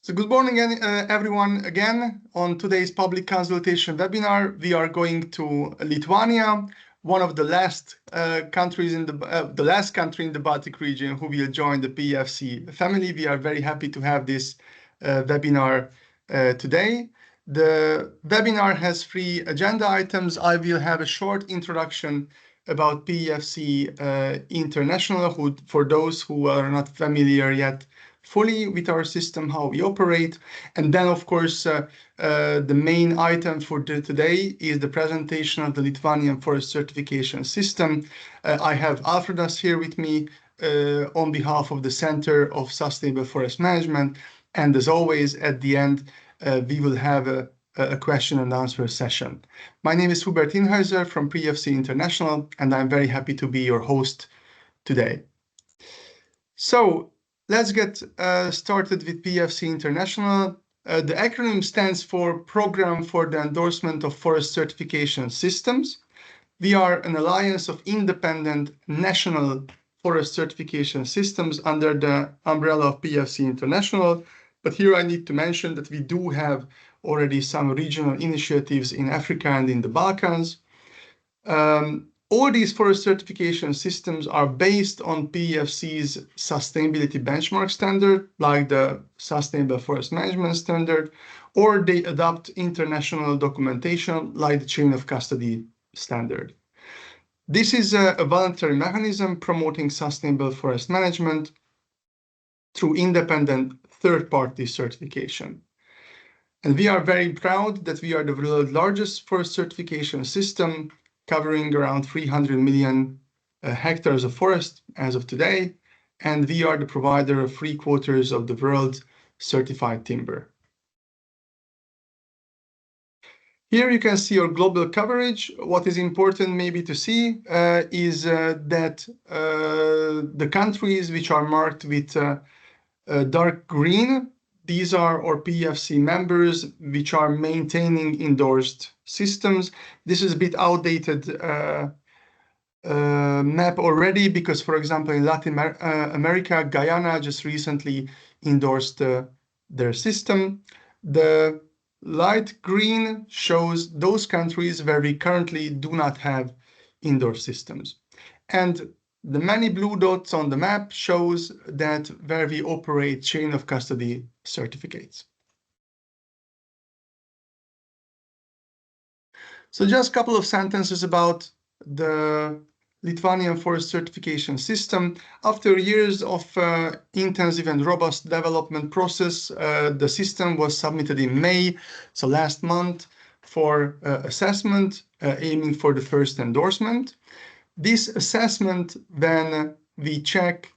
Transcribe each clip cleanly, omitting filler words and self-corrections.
So good morning, everyone. Again, on today's public consultation webinar, we are going to Lithuania, one of the last countries in the last country in the Baltic region who will join the PFC family. We are very happy to have this webinar today. The webinar has 3 agenda items. I will have a short introduction about PFC International, for those who are not familiar yet fully with our system, how we operate. And then, of course, the main item for today is the presentation of the Lithuanian forest certification system. I have Alfredas here with me on behalf of the Center of Sustainable Forest Management. And as always, at the end, we will have a question and answer session. My name is Hubert Inhäuser from PFC International, and I'm very happy to be your host today. So let's get started with PFC International. The acronym stands for Program for the Endorsement of Forest Certification Systems. We are an alliance of independent national forest certification systems under the umbrella of PFC International. But here I need to mention that we do have already some regional initiatives in Africa and in the Balkans. All these forest certification systems are based on PFC's sustainability benchmark standard, like the Sustainable Forest Management Standard, or they adopt international documentation like the Chain of Custody Standard. This is a voluntary mechanism promoting sustainable forest management through independent third-party certification. And we are very proud that we are the world's largest forest certification system, covering around 300 million hectares of forest as of today, and we are the provider of 3/4 of the world's certified timber. Here you can see our global coverage. What is important maybe to see is that the countries which are marked with dark green, these are our PFC members which are maintaining endorsed systems. This is a bit outdated map already because, for example, in Latin America, Guyana just recently endorsed their system. The light green shows those countries where we currently do not have endorsed systems. And the many blue dots on the map shows that where we operate chain of custody certificates. So just a couple of sentences about the Lithuanian forest certification system. After years of intensive and robust development process, the system was submitted in May, so last month, for assessment, aiming for the first endorsement. This assessment, then we check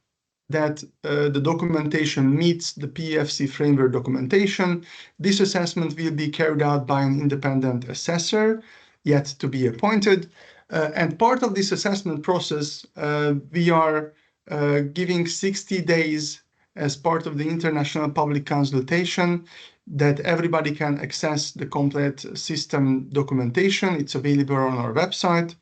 that the documentation meets the PFC framework documentation. This assessment will be carried out by an independent assessor, yet to be appointed. And part of this assessment process, we are giving 60 days as part of the international public consultation that everybody can access the complete system documentation. It's available on our website.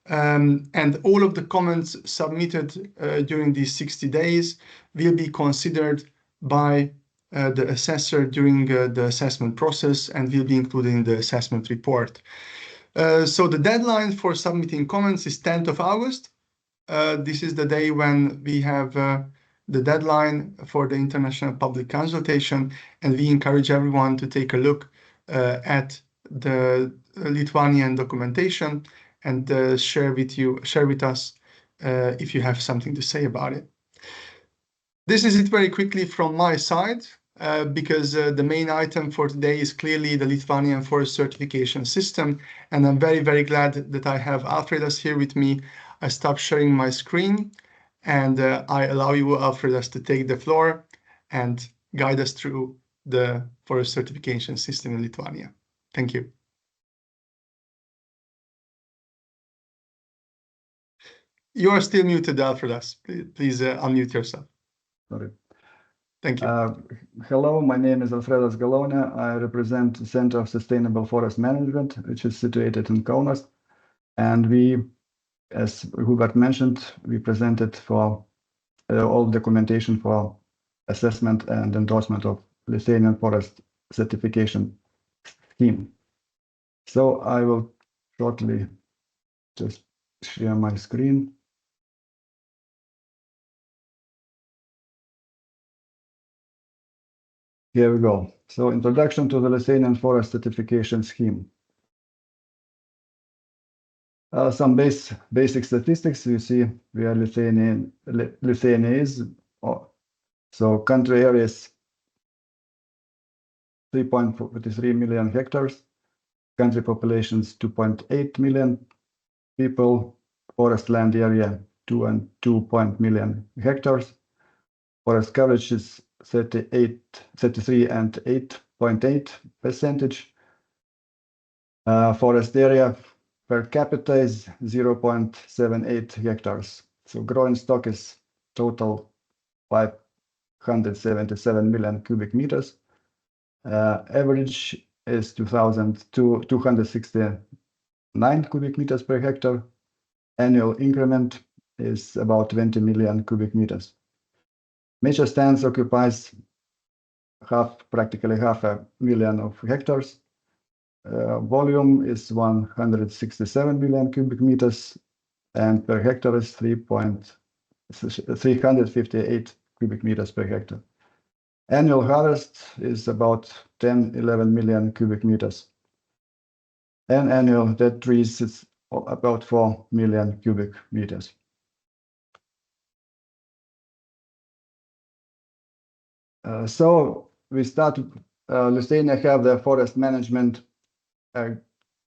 And all of the comments submitted during these 60 days will be considered by the assessor during the assessment process and will be included in the assessment report. So the deadline for submitting comments is 10th of August. This is the day when we have the deadline for the international public consultation, and we encourage everyone to take a look at the Lithuanian documentation and share with us if you have something to say about it. This is it very quickly from my side, because the main item for today is clearly the Lithuanian forest certification system, and I'm very, very glad that I have Alfredas here with me. I stop sharing my screen, and I allow you, Alfredas, to take the floor and guide us through the forest certification system in Lithuania. Thank you. You are still muted, Alfredas. Please unmute yourself. Sorry. Thank you. Hello, my name is Alfredas Galonė. I represent the Center of Sustainable Forest Management, which is situated in Kaunas. And we, as Hubert mentioned, we presented for all documentation for assessment and endorsement of Lithuanian forest certification scheme. So I will shortly just share my screen. Here we go. So introduction to the Lithuanian forest certification scheme. Some basic statistics. You see, we are Lithuanians. So country area is 3.43 million hectares. Country population is 2.8 million people. Forest land area 2 million hectares. Forest coverage is 33 and 8.8%. Forest area per capita is 0.78 hectares. So growing stock is total 577 million cubic meters. Average is 269 cubic meters per hectare. Annual increment is about 20 million cubic meters. Major stands occupies practically half a million of hectares. Volume is 167 million cubic meters, and per hectare is 358 cubic meters per hectare. Annual harvest is about 11 million cubic meters. And annual dead trees is about 4 million cubic meters. So we start, Lithuania have the forest management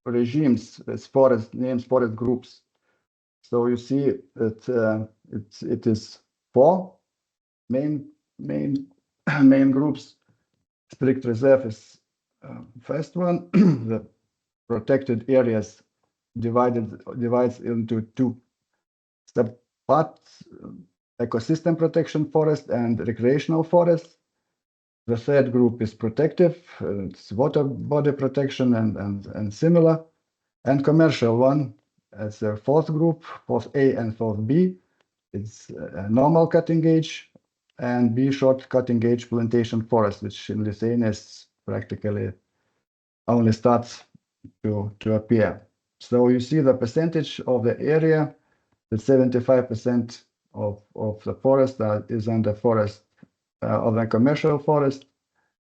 regimes, as forest groups. So you see that it is 4 main groups. Strict reserve is first one. The protected areas divides into 2 subparts: ecosystem protection forest and recreational forest. The third group is protective, it's water body protection and similar. And commercial one as a 4th group, 4th A and 4th B. It's normal cutting edge and B short cutting edge plantation forest, which in Lithuania is practically only starts to appear. So you see the percentage of the area, that 75% of the forest is under forest of the commercial forest,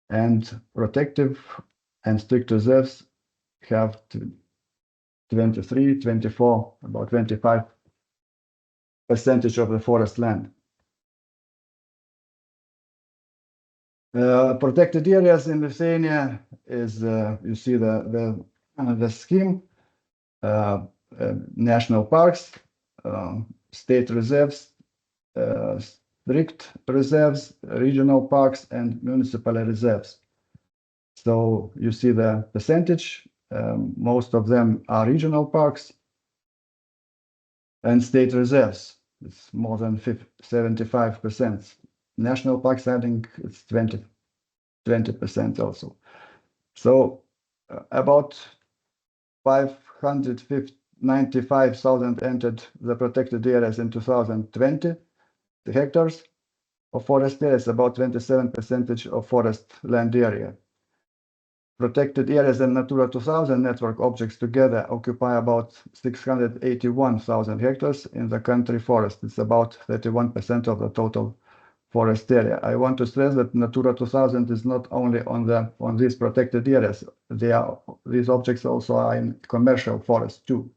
and protective and strict reserves have 23, 24, about 25% of the forest land. Protected areas in Lithuania is you see the scheme: national parks, state reserves, strict reserves, regional parks, and municipal reserves. So you see the percentage. Most of them are regional parks and state reserves. It's more than 75%. National parks, I think it's 20% also. So about 595,000 entered the protected areas in 2020. The hectares of forest area is about 27% of forest land area. Protected areas and Natura 2000 network objects together occupy about 681,000 hectares in the country forest. It's about 31% of the total forest area. I want to stress that Natura 2000 is not only on these protected areas. These objects also are in commercial forest too.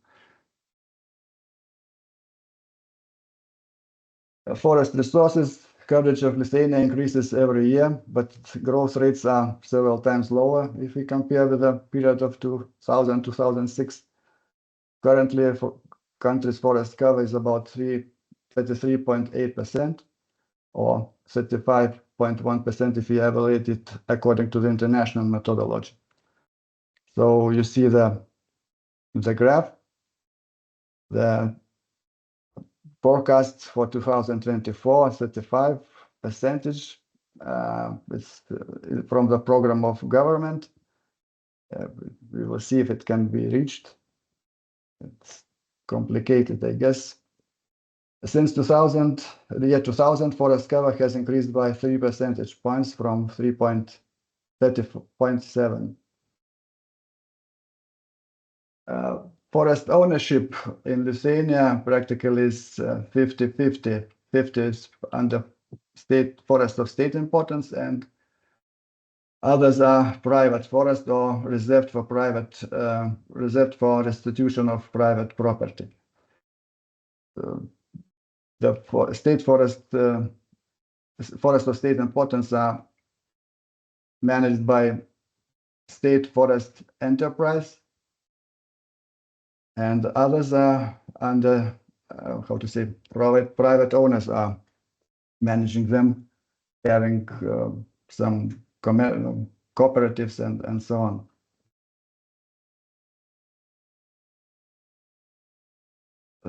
Forest resources coverage of Lithuania increases every year, but growth rates are several times lower if we compare with the period of 2000-2006. Currently, for country's forest cover is about 33.8%, or 35.1% if you evaluate it according to the international methodology. So you see the graph, the forecasts for 2024, 35%. It's from the program of government. We will see if it can be reached. It's complicated, I guess. Since 2000, the year 2000, forest cover has increased by 3 percentage points from 3.30.7. Forest ownership in Lithuania practically is 50-50. 50 is under state forest of state importance, and others are private forest or reserved for restitution of private property. The state forest of state importance are managed by state forest enterprise, and others are under private owners are managing them, having some cooperatives and so on.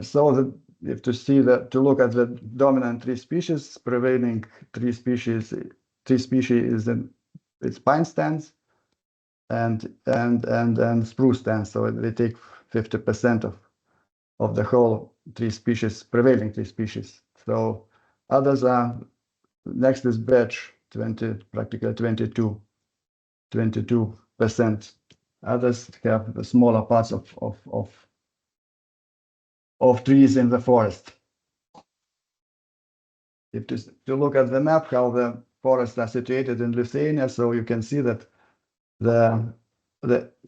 So if to look at the dominant tree species, prevailing tree species is it's pine stands and spruce stands. So they take 50% of the whole tree species, prevailing tree species. So others are next is birch, practically 22%. Others have the smaller parts of trees in the forest. If to look at the map, how the forests are situated in Lithuania, so you can see that the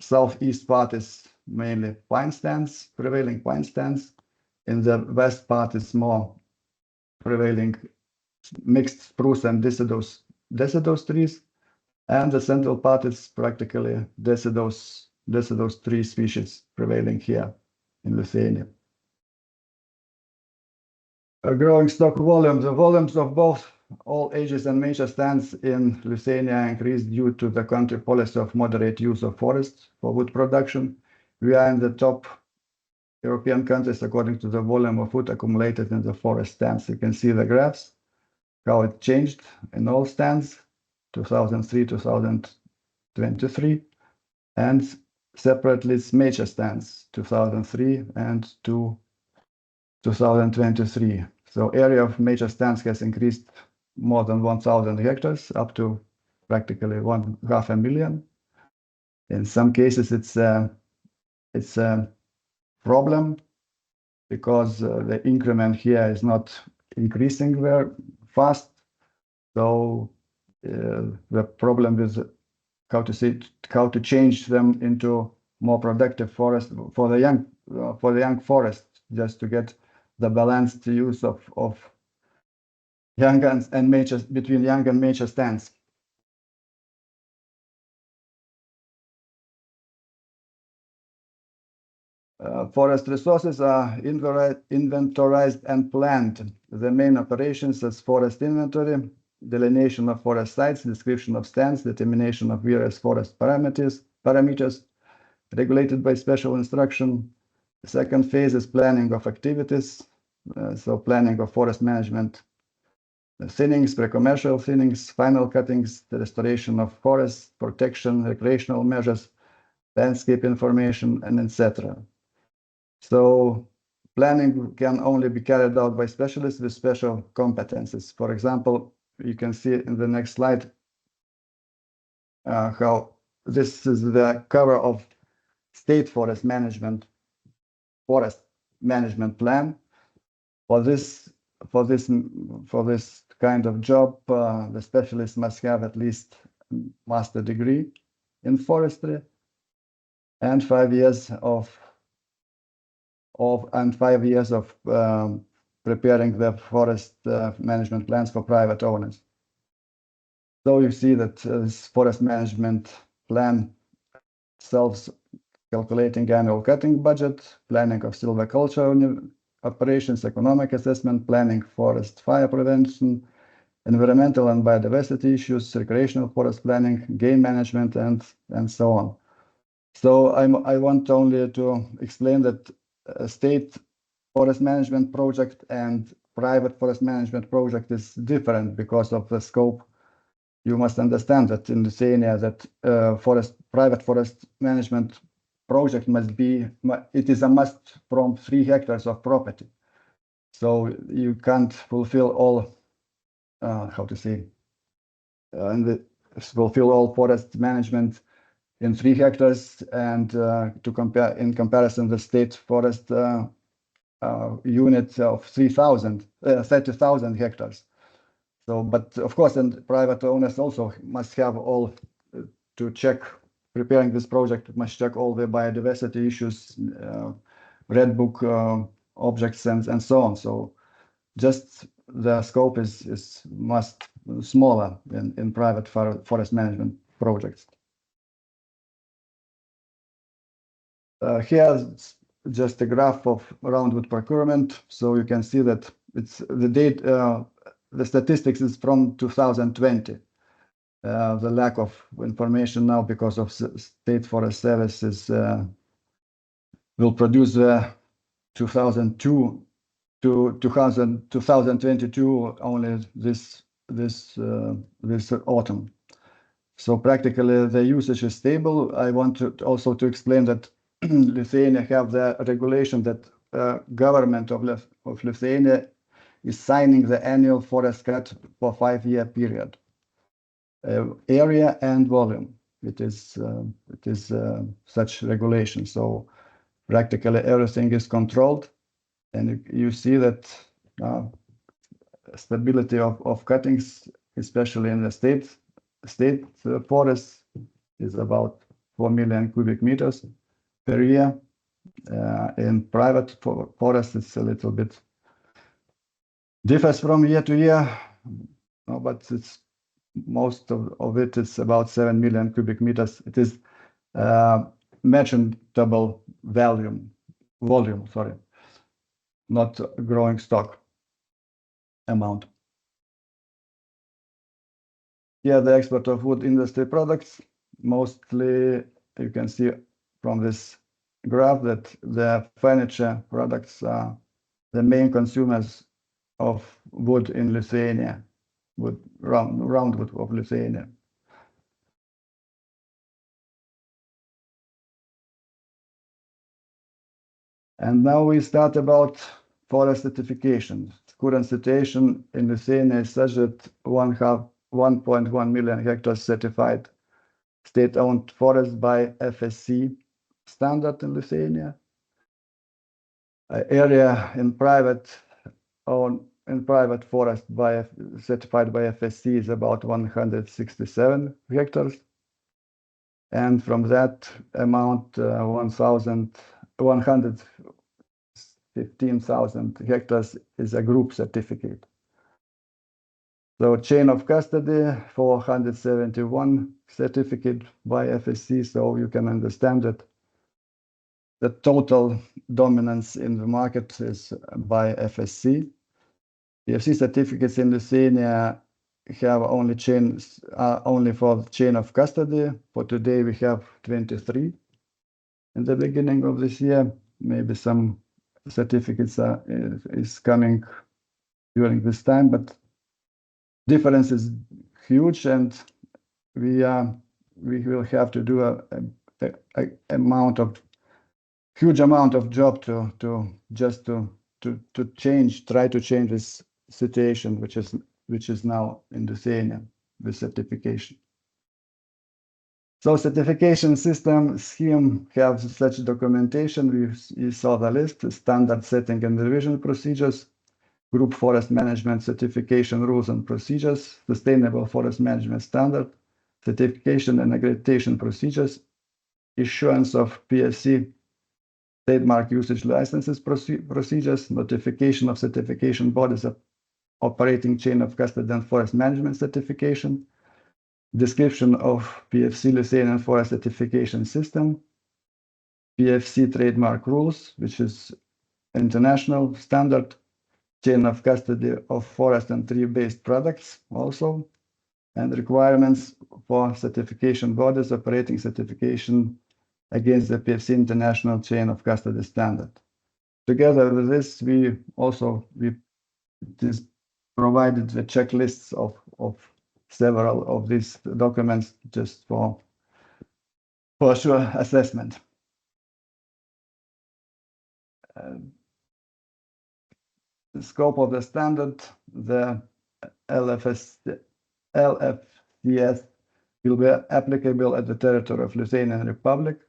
southeast part is mainly pine stands, prevailing pine stands. In the west part is more prevailing mixed spruce and deciduous trees, and the central part is practically deciduous tree species prevailing here in Lithuania. A growing stock volume. The volumes of both all ages and major stands in Lithuania increased due to the country policy of moderate use of forests for wood production. We are in the top European countries according to the volume of wood accumulated in the forest stands. You can see the graphs, how it changed in all stands, 2003, 2023, and separately its major stands, 2003 and 2023. So area of major stands has increased more than 1,000 hectares, up to practically 500,000. In some cases, it's a problem because the increment here is not increasing very fast. So the problem with how to change them into more productive forest for the young forest, just to get the balanced use of young and major between young and major stands. Forest resources are inventorized and planned. The main operations as forest inventory, delineation of forest sites, description of stands, determination of various forest parameters regulated by special instruction. The second phase is planning of activities, so planning of forest management, thinnings, pre-commercial thinnings, final cuttings, the restoration of forests, protection, recreational measures, landscape information, and etc. So planning can only be carried out by specialists with special competences. For example, you can see in the next slide how this is the cover of state forest management plan. For this kind of job, the specialist must have at least master degree in forestry and 5 years of preparing the forest management plans for private owners. So you see that this forest management plan self-calculating annual cutting budget, planning of silviculture operations, economic assessment, planning forest fire prevention, environmental and biodiversity issues, recreational forest planning, game management, and so on. So I want only to explain that a state forest management project and private forest management project is different because of the scope. You must understand that in Lithuania that private forest management project it is a must from 3 hectares of property. So you can't fulfill all, how to say, fulfill all forest management in 3 hectares, and to compare, in comparison, the state forest unit of 30,000 hectares. So, but of course, and private owners also must have all to check, preparing this project, must check all the biodiversity issues, red book objects, and so on. So just the scope is much smaller in private forest management projects. Here's just a graph of roundwood procurement. So you can see that it's the date, the statistics is from 2020. The lack of information now because of State Forest Services will produce 2002 to 2022 only this autumn. So practically the usage is stable. I want to also to explain that Lithuania have the regulation that government of Lithuania is signing the annual forest cut for 5-year period. Area and volume. It is such regulation. So practically everything is controlled, and you see that stability of cuttings, especially in the state forests, is about 4 million cubic meters per year. In private forests, it's a little bit differs from year to year, but it's most of it is about 7 million cubic meters. It is merchantable volume, sorry, not growing stock amount. Here, the export of wood industry products, mostly you can see from this graph that the furniture products are the main consumers of wood in Lithuania, roundwood of Lithuania. And now we start about forest certification. Current situation in Lithuania is such that 1.1 million hectares certified state-owned forests by FSC standard in Lithuania. Area in private forest certified by FSC is about 167 hectares. And from that amount, 115,000 hectares is a group certificate. So chain of custody, 471 certificate by FSC. So you can understand that the total dominance in the market is by FSC. The FSC certificates in Lithuania have only only for the chain of custody. For today, we have 23. In the beginning of this year, maybe some certificates is coming during this time, but difference is huge, and we will have to do a huge amount of job to try to change this situation, which is now in Lithuania with certification. So certification system scheme have such documentation. You saw the list: standard setting and revision procedures, group forest management certification rules and procedures, sustainable forest management standard, certification and accreditation procedures, issuance of PSC trademark usage licenses procedures, notification of certification bodies of operating chain of custody and forest management certification, description of PFC Lithuanian forest certification system, PFC trademark rules, which is international standard, chain of custody of forest and tree-based products also, and requirements for certification bodies operating certification against the PFC international chain of custody standard. Together with this, we provided the checklists of several of these documents just for sure assessment. The scope of the standard, the LFCS will be applicable at the territory of Lithuanian Republic.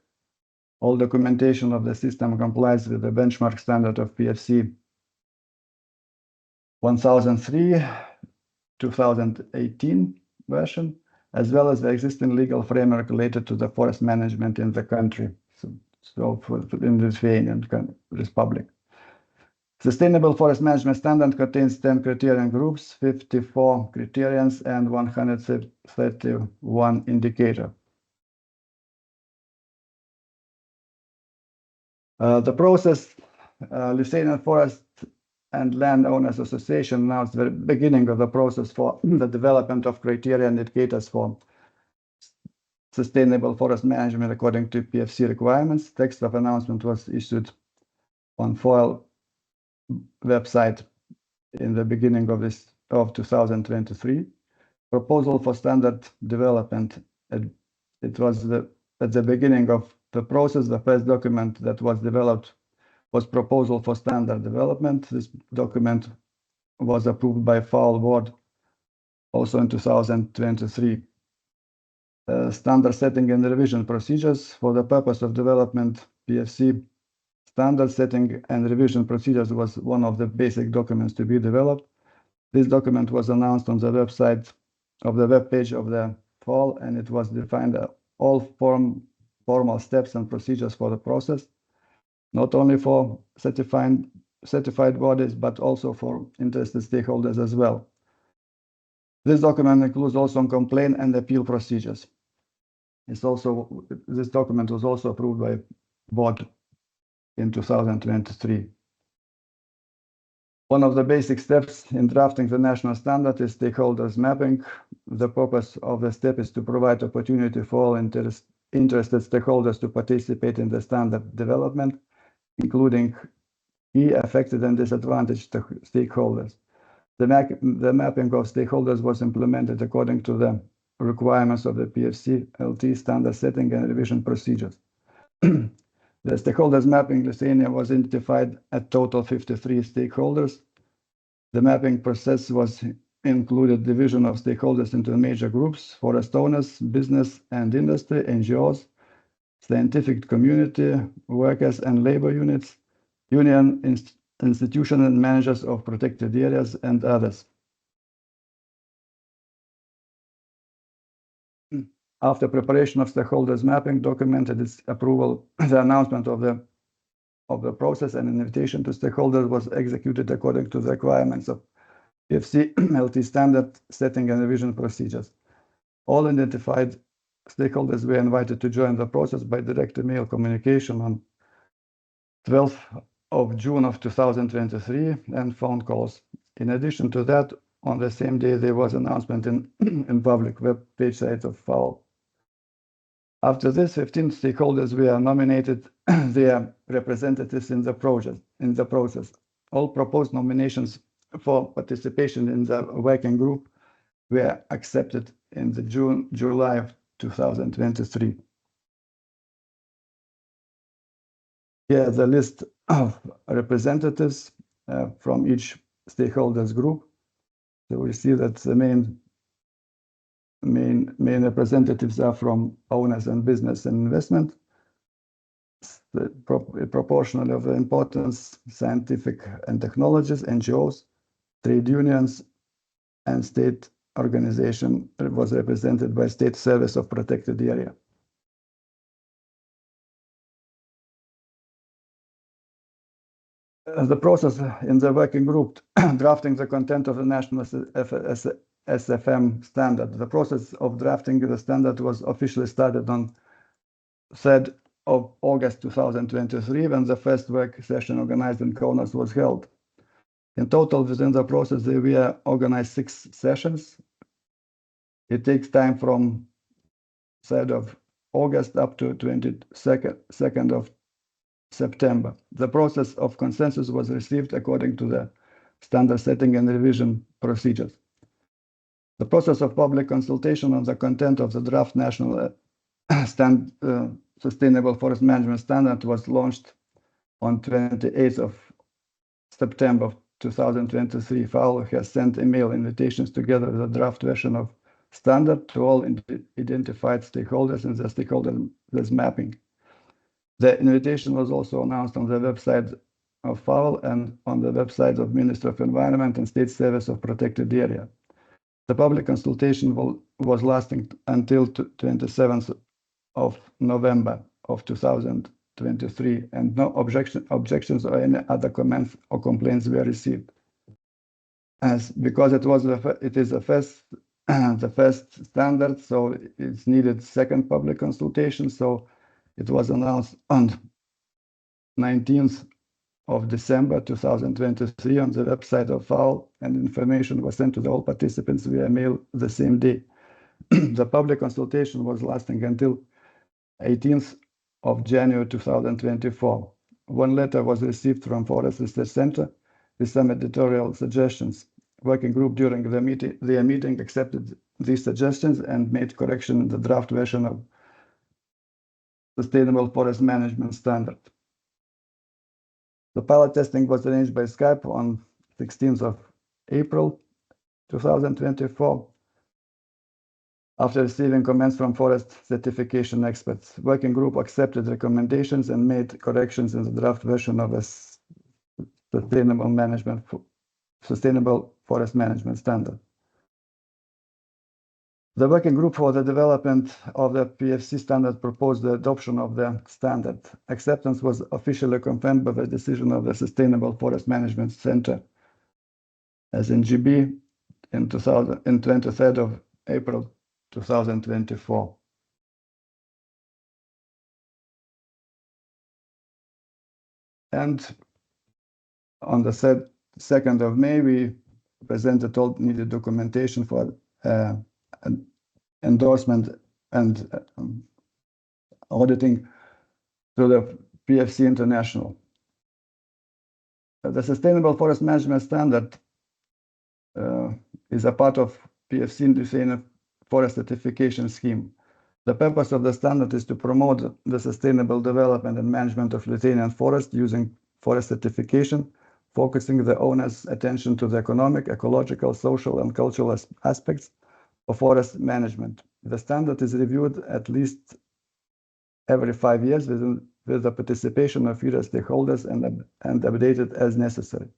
All documentation of the system complies with the benchmark standard of PFC 1003/2018 version, as well as the existing legal framework related to the forest management in the country, so in the Lithuanian Republic. Sustainable forest management standard contains 10 criterion groups, 54 criterions, and 131 indicator. The process, Lithuanian Forest and Landowners Association announced the beginning of the process for the development of criteria and indicators for sustainable forest management according to PFC requirements. Text of announcement was issued on FOIL website in the beginning of 2023. Proposal for standard development. It was at the beginning of the process. The first document that was developed was proposal for standard development. This document was approved by FOIL board also in 2023. Standard setting and revision procedures for the purpose of development. PFC standard setting and revision procedures was one of the basic documents to be developed. This document was announced on the website of the web page of the FOIL, and it was defined all formal steps and procedures for the process, not only for certified bodies, but also for interested stakeholders as well. This document includes also complaint and appeal procedures. This document was also approved by board in 2023. One of the basic steps in drafting the national standard is stakeholders mapping. The purpose of the step is to provide opportunity for all interested stakeholders to participate in the standard development, including key affected and disadvantaged stakeholders. The mapping of stakeholders was implemented according to the requirements of the PFC LT standard setting and revision procedures. The stakeholders mapping Lithuania was identified at total 53 stakeholders. The mapping process was included division of stakeholders into major groups: forest owners, business and industry, NGOs, scientific community, workers and labor units, union institution and managers of protected areas, and others. After preparation of stakeholders mapping documented its approval, the announcement of the process and invitation to stakeholders was executed according to the requirements of PFC LT standard setting and revision procedures. All identified stakeholders were invited to join the process by direct email communication on 12th of June of 2023 and phone calls. In addition to that, on the same day, there was an announcement in public web page site of FOIL. After this, 15 stakeholders were nominated their representatives in the process. All proposed nominations for participation in the working group were accepted in the July of 2023. Here the list of representatives from each stakeholders group. So we see that the main representatives are from owners and business and investment. Proportional of the importance, scientific and technologies, NGOs, trade unions, and state organization was represented by State Service of Protected Area. The process in the working group drafting the content of the national SFM standard. The process of drafting the standard was officially started on 3rd of August 2023 when the first work session organized in Kaunas was held. In total, within the process, there were organized 6 sessions. It takes time from 3rd of August up to 22nd of September. The process of consensus was received according to the standard setting and revision procedures. The process of public consultation on the content of the draft national sustainable forest management standard was launched on 28th of September 2023, FAO has sent email invitations together with a draft version of standard to all identified stakeholders in the stakeholders mapping. The invitation was also announced on the website of FAO and on the website of Ministry of Environment and State Service of Protected Area. The public consultation was lasting until 27th of November of 2023, and no objections or any other comments or complaints were received. Because it is the first standard, so it's needed second public consultation. So it was announced on 19th of December 2023 on the website of FAO, and information was sent to all participants via mail the same day. The public consultation was lasting until 18th of January 2024. One letter was received from Forest Research Center with some editorial suggestions. Working group during their meeting accepted these suggestions and made correction in the draft version of Sustainable Forest Management Standard. The pilot testing was arranged by Skype on 16th of April 2024. After receiving comments from forest certification experts, working group accepted recommendations and made corrections in the draft version of a Sustainable Forest Management Standard. The working group for the development of the PFC standard proposed the adoption of the standard. Acceptance was officially confirmed by the decision of the Sustainable Forest Management Center, as in GB, in 23rd of April 2024. And on the 2nd of May, we presented all needed documentation for an endorsement and auditing to the PFC International. The Sustainable Forest Management Standard is a part of PFC Lithuanian Forest Certification Scheme. The purpose of the standard is to promote the sustainable development and management of Lithuanian forest using forest certification, focusing the owner's attention to the economic, ecological, social, and cultural aspects of forest management. The standard is reviewed at least every 5 years with the participation of various stakeholders and updated as necessary.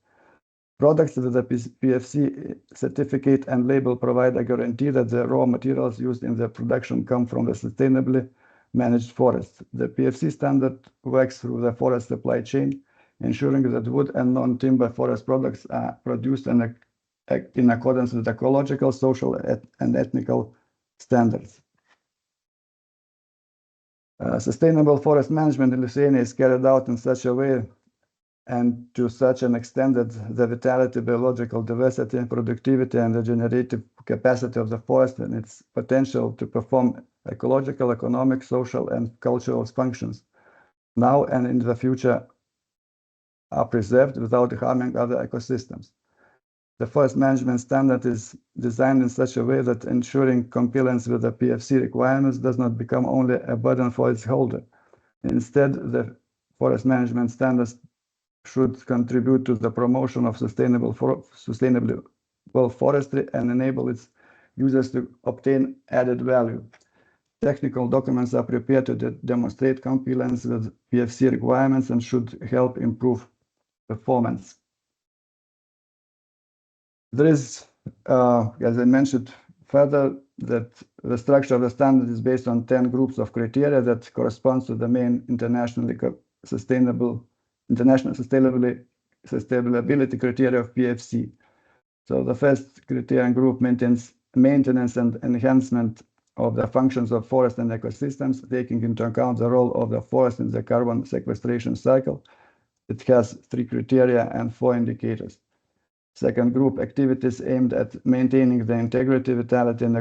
Products with the PFC certificate and label provide a guarantee that the raw materials used in the production come from the sustainably managed forests. The PFC standard works through the forest supply chain, ensuring that wood and non-timber forest products are produced in accordance with ecological, social, and ethnical standards. Sustainable forest management in Lithuania is carried out in such a way and to such an extent that the vitality, biological diversity, productivity, and the generative capacity of the forest and its potential to perform ecological, economic, social, and cultural functions now and in the future are preserved without harming other ecosystems. The forest management standard is designed in such a way that ensuring compliance with the PFC requirements does not become only a burden for its holder. Instead, the forest management standards should contribute to the promotion of sustainable forestry and enable its users to obtain added value. Technical documents are prepared to demonstrate compliance with PFC requirements and should help improve performance. There is, as I mentioned further, that the structure of the standard is based on 10 groups of criteria that corresponds to the main international sustainability criteria of PFC. So the first criterion group maintains maintenance and enhancement of the functions of forest and ecosystems, taking into account the role of the forest in the carbon sequestration cycle. It has 3 criteria and 4 indicators. Second group, activities aimed at maintaining the integrity, vitality, and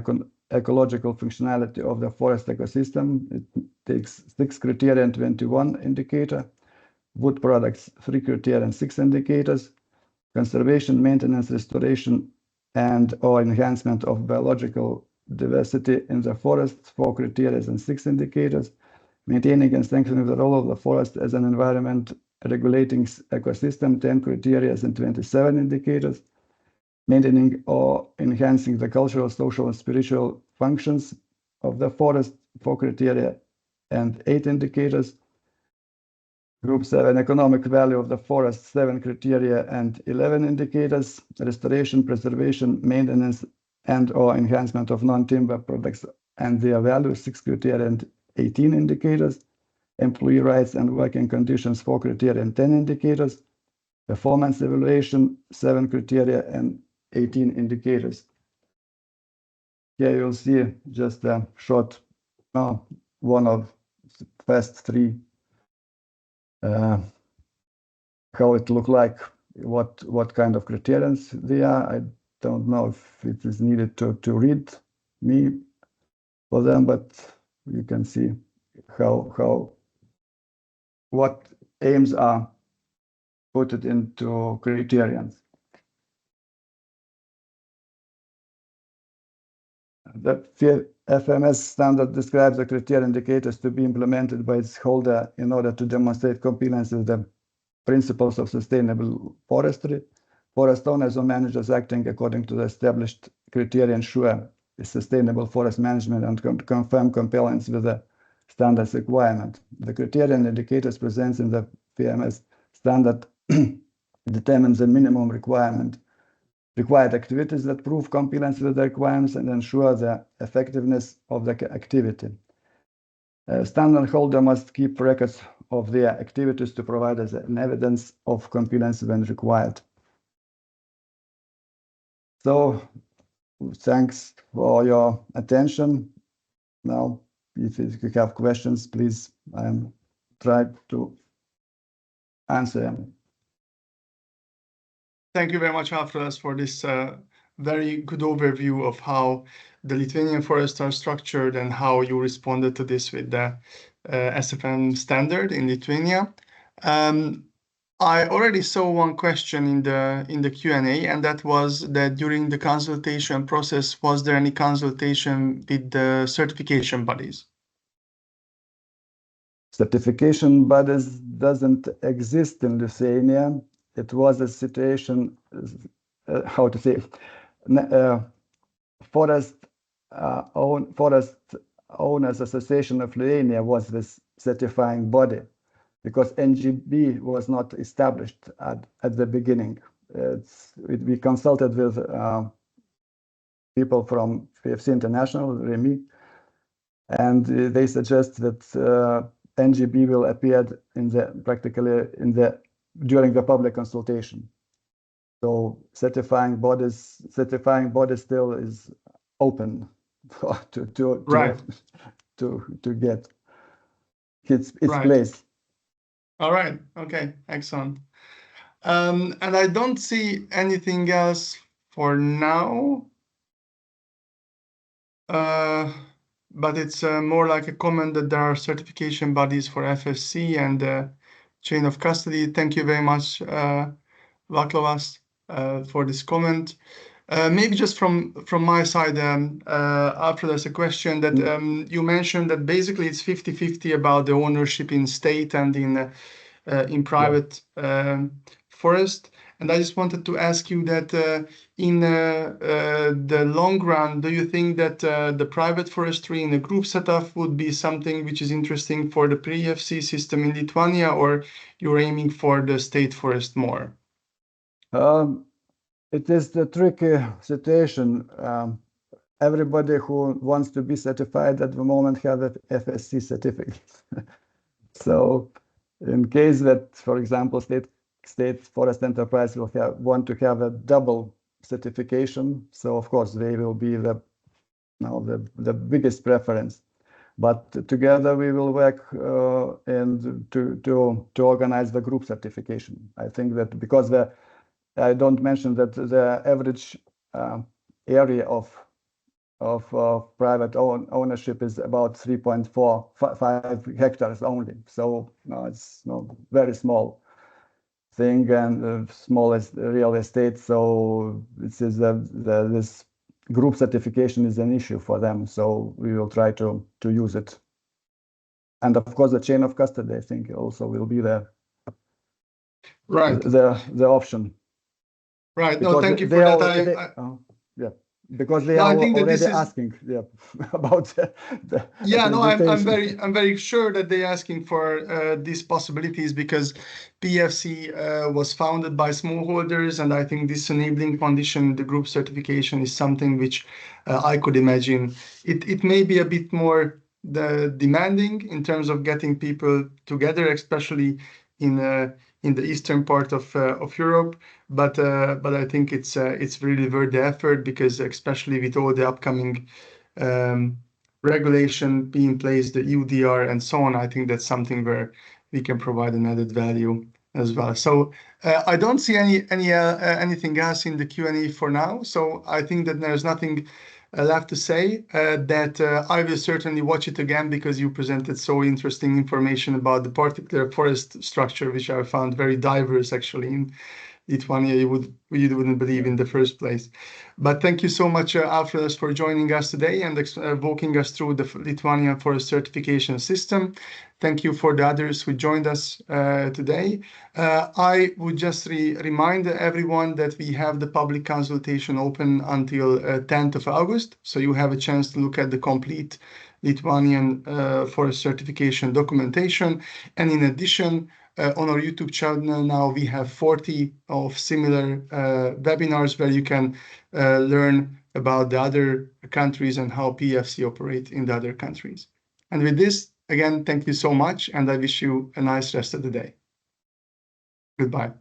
ecological functionality of the forest ecosystem. It takes 6 criteria and 21 indicator. Wood products, 3 criteria and 6 indicators. Conservation, maintenance, restoration, and or enhancement of biological diversity in the forest, 4 criteria and 6 indicators. Maintaining and strengthening the role of the forest as an environment regulating ecosystem, 10 criteria and 27 indicators, maintaining or enhancing the cultural, social, and spiritual functions of the forest, 4 criteria and 8 indicators. Group 7, economic value of the forest, 7 criteria and 11 indicators. Restoration, preservation, maintenance, and/or enhancement of non-timber products and their value, 6 criteria and 18 indicators. Employee rights and working conditions, 4 criteria and 10 indicators. Performance evaluation, 7 criteria and 18 indicators. Here you'll see just a short, one of the first 3, how it look like, what kind of criteria they are. I don't know if it is needed to read me for them, but you can see what aims are put it into criterions. The FMS standard describes the criteria indicators to be implemented by its holder in order to demonstrate compliance with the principles of sustainable forestry. Forest owners or managers acting according to the established criteria ensure sustainable forest management and confirm compliance with the standards requirement. The criteria and indicators present in the FMS standard determine the minimum required activities that prove compliance with the requirements and ensure the effectiveness of the activity. Standard holder must keep records of their activities to provide as an evidence of compliance when required. So, thanks for your attention. Now, if you have questions, please try to answer them. Thank you very much, Alfredas, for this very good overview of how the Lithuanian forests are structured and how you responded to this with the SFM standard in Lithuania. I already saw one question in the Q&A, and that was that during the consultation process, was there any consultation with the certification bodies? Certification bodies doesn't exist in Lithuania. It was a situation, Forest Owners Association of Lithuania was this certifying body, because NGB was not established at the beginning. We consulted with people from PFC International, Remy, and they suggest that NGB will appear during the public consultation. So certifying bodies still is open to get its place. All right. Okay. Excellent. And I don't see anything else for now. But it's more like a comment that there are certification bodies for FSC and chain of custody. Thank you very much, Vaclavas, for this comment. Maybe just from my side, after there's a question that you mentioned that basically it's 50-50 about the ownership in state and in private forest. And I just wanted to ask you that in the long run, do you think that the private forestry in a group setup would be something which is interesting for the pre-FC system in Lithuania, or you're aiming for the state forest more? It is the tricky situation. Everybody who wants to be certified at the moment have an FSC certificate. So in case that, for example, state forest enterprise will want to have a double certification, so of course they will be the biggest preference. But together we will work and to organize the group certification. I think that because I don't mention that the average area of private ownership is about 3.45 hectares only. So it's very small thing and smallest real estate. So this group certification is an issue for them. So we will try to use it. And of course, the chain of custody, I think, also will be there. Right. the option. Right. No, Because thank you they for are, that. yeah, because they No, I are think that already this is, asking, yeah, about the yeah, no, accreditation. I'm very sure that they're asking for these possibilities because PFC was founded by smallholders, and I think this enabling condition, the group certification, is something which I could imagine. It may be a bit more demanding in terms of getting people together, especially in the eastern part of Europe, but I think it's really worth the effort because especially with all the upcoming regulation being placed, the UDR and so on, I think that's something where we can provide an added value as well. So I don't see anything else in the Q&A for now. So I think that there's nothing left to say. That I will certainly watch it again because you presented so interesting information about the particular forest structure, which I found very diverse actually in Lithuania you wouldn't believe in the first place. But thank you so much, Alfredas, for joining us today and walking us through the Lithuanian forest certification system. Thank you for the others who joined us today. I would just remind everyone that we have the public consultation open until 10th of August. So you have a chance to look at the complete Lithuanian forest certification documentation. And in addition, on our YouTube channel now, we have 40 of similar webinars where you can learn about the other countries and how PFC operate in the other countries. And with this, again, thank you so much, and I wish you a nice rest of the day. Goodbye.